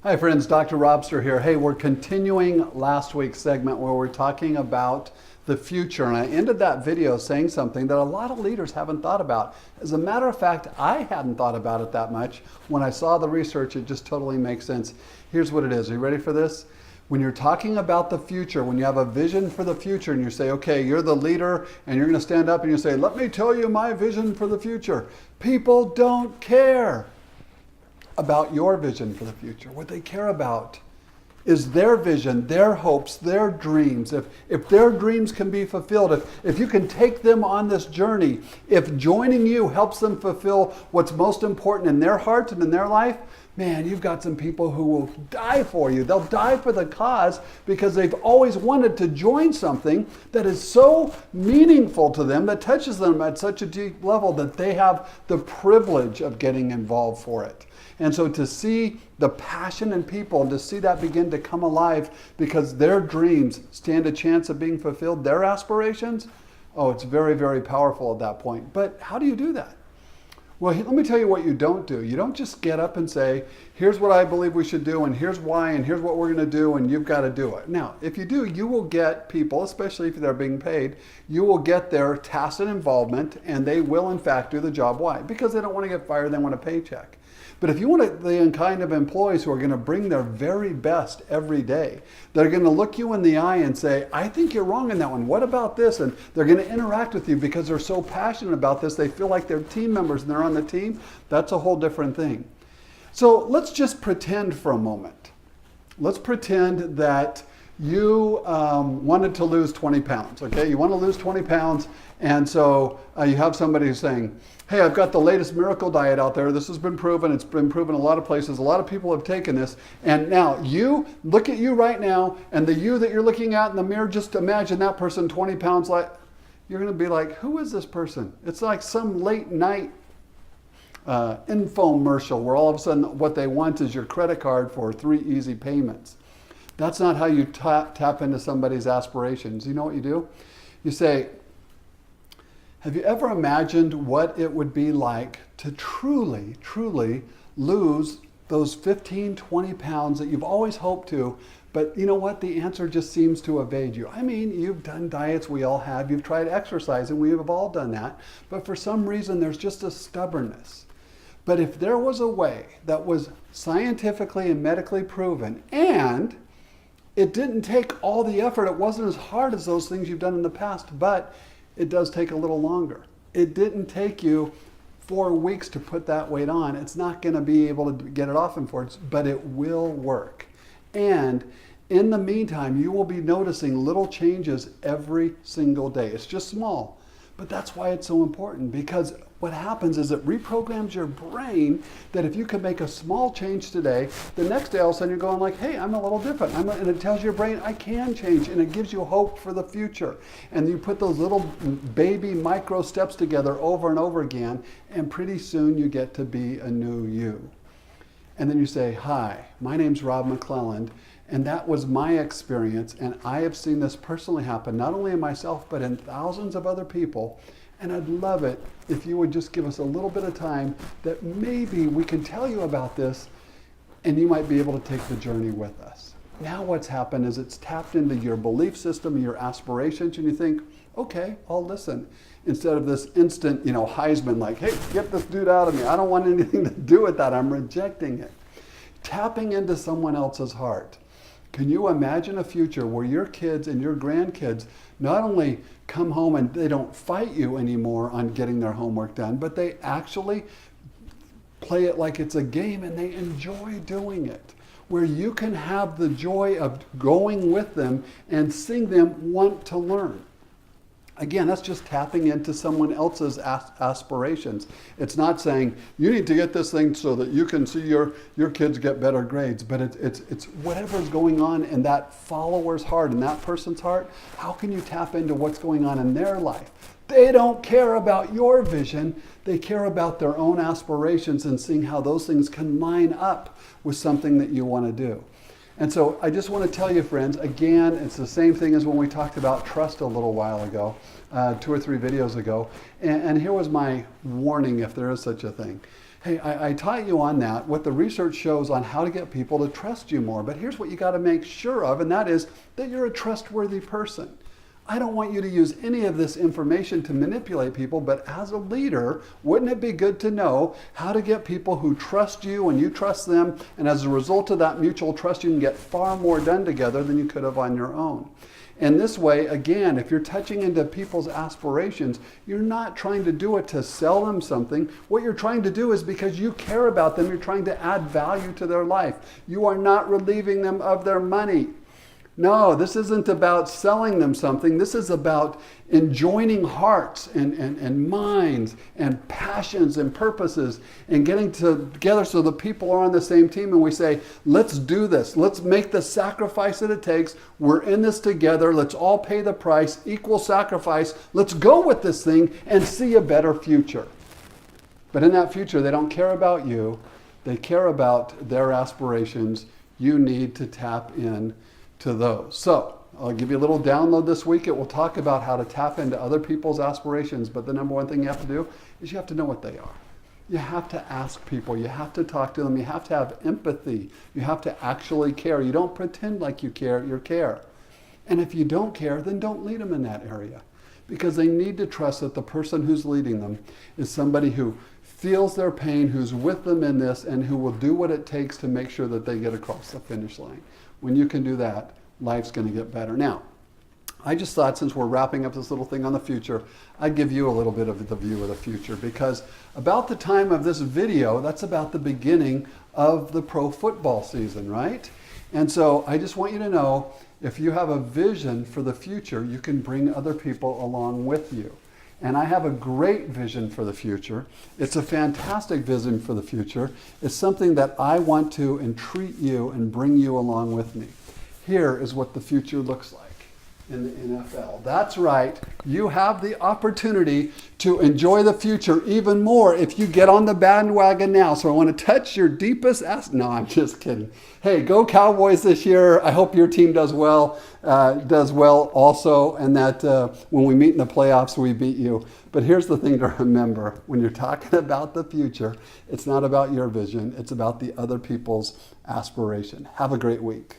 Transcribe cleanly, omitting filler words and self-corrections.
Hi friends, Dr. Robster here. Hey, we're continuing last week's segment where we're talking about the future, and I ended that video saying something that a lot of leaders haven't thought about. As a matter of fact, I hadn't thought about it that much. When I saw the research, it just totally makes sense. Here's what it is. Are you ready for this? When you're talking about the future, when you have a vision for the future and you say, okay, you're the leader and you're going to stand up and you say, let me tell you my vision for the future. People don't care about your vision for the future. What they care about is their vision, their hopes, their dreams. If their dreams can be fulfilled, if you can take them on this journey, if joining you helps them fulfill what's most important in their heart and in their life, man, you've got some people who will die for you. They'll die for the cause because they've always wanted to join something that is so meaningful to them, that touches them at such a deep level that they have the privilege of getting involved for it. And so to see the passion in people and to see that begin to come alive because their dreams stand a chance of being fulfilled, their aspirations, oh, it's very, very powerful at that point. But how do you do that? Well, let me tell you what you don't do. You don't just get up and say, here's what I believe we should do, and here's why, and here's what we're going to do, and you've got to do it. Now, if you do, you will get people, especially if they're being paid, you will get their tacit involvement, and they will, in fact, do the job. Why? Because they don't want to get fired, they want a paycheck. But if you want the kind of employees who are going to bring their very best every day, they're going to look you in the eye and say, I think you're wrong in that one. What about this? And they're going to interact with you because they're so passionate about this. They feel like they're team members and they're on the team. That's a whole different thing. So let's just pretend for a moment. Let's pretend that you wanted to lose 20 pounds, okay? You want to lose 20 pounds, and so you have somebody who's saying, hey, I've got the latest miracle diet out there. This has been proven. It's been proven in a lot of places. A lot of people have taken this. And now you, look at you right now, and the you that you're looking at in the mirror, just imagine that person 20 pounds like, you're going to be like, who is this person? It's like some late night infomercial where all of a sudden what they want is your credit card for 3 easy payments. That's not how you tap into somebody's aspirations. You know what you do? You say, have you ever imagined what it would be like to truly, truly lose those 15, 20 pounds that you've always hoped to, but you know what? The answer just seems to evade you. I mean, you've done diets, we all have. You've tried exercising, we have all done that. But for some reason, there's just a stubbornness. But if there was a way that was scientifically and medically proven, and it didn't take all the effort, it wasn't as hard as those things you've done in the past, but it does take a little longer. It didn't take you 4 weeks to put that weight on. It's not going to be able to get it off in 4 weeks, but it will work. And in the meantime, you will be noticing little changes every single day. It's just small, but that's why it's so important, because what happens is it reprograms your brain that if you can make a small change today, the next day all of a sudden you're going like, hey, I'm a little different. And it tells your brain, I can change, and it gives you hope for the future. And you put those little baby micro steps together over and over again, and pretty soon you get to be a new you. And then you say, hi, my name's Rob McClelland, and that was my experience, and I have seen this personally happen, not only in myself, but in thousands of other people. And I'd love it if you would just give us a little bit of time that maybe we can tell you about this and you might be able to take the journey with us. Now what's happened is it's tapped into your belief system, your aspirations, and you think, okay, I'll listen. Instead of this instant, Heisman, like, hey, get this dude out of me. I don't want anything to do with that. I'm rejecting it. Tapping into someone else's heart. Can you imagine a future where your kids and your grandkids not only come home and they don't fight you anymore on getting their homework done, but they actually play it like it's a game and they enjoy doing it, where you can have the joy of going with them and seeing them want to learn. Again, that's just tapping into someone else's aspirations. It's not saying, you need to get this thing so that you can see your kids get better grades, but it's whatever's going on in that follower's heart, in that person's heart, how can you tap into what's going on in their life? They don't care about your vision, they care about their own aspirations and seeing how those things can line up with something that you want to do. And so I just want to tell you, friends, again, it's the same thing as when we talked about trust a little while ago, 2 or 3 videos ago. And here was my warning, if there is such a thing. Hey, I taught you on that, what the research shows on how to get people to trust you more. But here's what you got to make sure of, and that is that you're a trustworthy person. I don't want you to use any of this information to manipulate people, but as a leader, wouldn't it be good to know how to get people who trust you and you trust them, and as a result of that mutual trust, you can get far more done together than you could have on your own. And this way, again, if you're touching into people's aspirations, you're not trying to do it to sell them something. What you're trying to do is because you care about them, you're trying to add value to their life. You are not relieving them of their money. No, this isn't about selling them something. This is about enjoining hearts and minds and passions and purposes and getting together so the people are on the same team and we say, let's do this. Let's make the sacrifice that it takes. We're in this together. Let's all pay the price, equal sacrifice. Let's go with this thing and see a better future. But in that future, they don't care about you. They care about their aspirations. You need to tap in to those. So I'll give you a little download this week. It will talk about how to tap into other people's aspirations, but the number one thing you have to do is you have to know what they are. You have to ask people. You have to talk to them. You have to have empathy. You have to actually care. You don't pretend like you care. You care. And if you don't care, then don't lead them in that area, because they need to trust that the person who's leading them is somebody who feels their pain, who's with them in this, and who will do what it takes to make sure that they get across the finish line. When you can do that, life's going to get better. Now, I just thought, since we're wrapping up this little thing on the future, I'd give you a little bit of the view of the future, because about the time of this video, that's about the beginning of the pro football season, right? And so I just want you to know, if you have a vision for the future, you can bring other people along with you. And I have a great vision for the future. It's a fantastic vision for the future. It's something that I want to entreat you and bring you along with me. Here is what the future looks like in the NFL. That's right. You have the opportunity to enjoy the future even more if you get on the bandwagon now. So I want to touch your deepest No, I'm just kidding. Hey, go Cowboys this year. I hope your team does well also, and that when we meet in the playoffs, we beat you. But here's the thing to remember. When you're talking about the future, it's not about your vision. It's about the other people's aspiration. Have a great week.